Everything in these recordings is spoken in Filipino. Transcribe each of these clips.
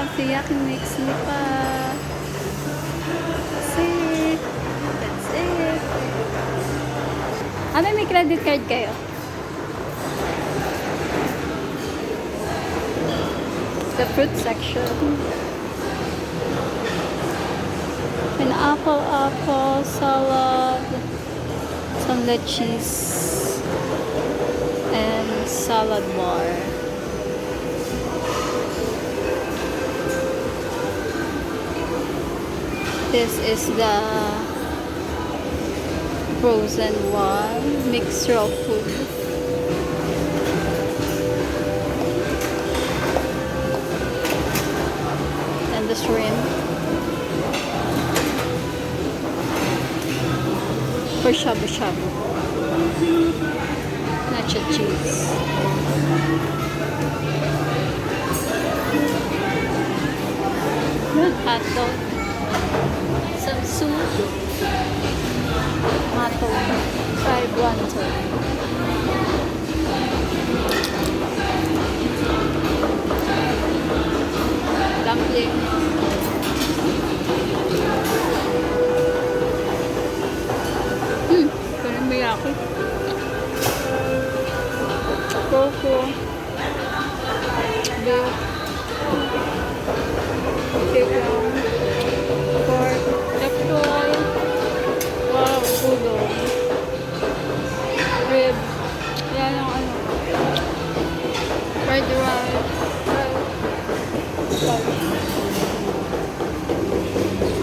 coffee yakin mix me pa. That's it. That's it. Ano, may credit card kayo? The fruit section. Pineapple, apple, salad, some cheese, and salad bar. This is the frozen one, mixture of food. And the shrimp. For shabu shabu. Nacho cheese. Hot dog. Some soup. Tomato. Fried wonton. Dumpling. Teriyaki. Coco. Beef. Chicken. Pork. Chapchoy. Wow, pudo. Rib. Yan ang ano. Fried rice.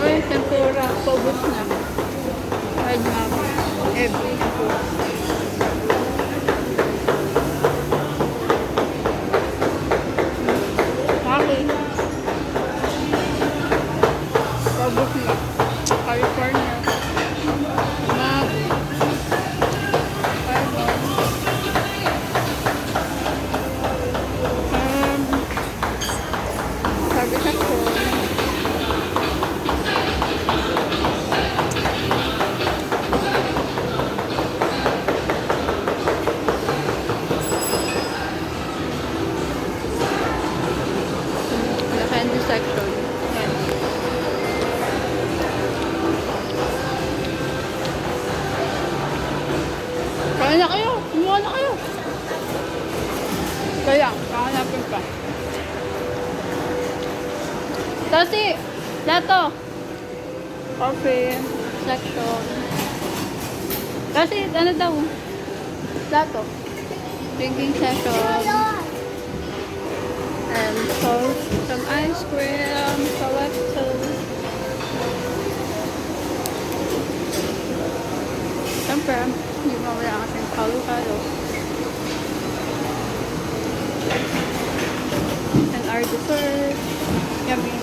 Ay, tempura. Paubos na. Fried mama. Every food. Okay. Paubos na. California. Map. Sabi sa ko. Candy section. Yan. Kain na kayo! Kumuha na kayo! Kaya, kakanapin pa. Tasi! Lato! Coffee section. Tasi, ano daw? Lato. Drinking section. And so, some ice cream, selected. Siyempre, hindi mawala kasing halo-halo. And our dessert. Yummy.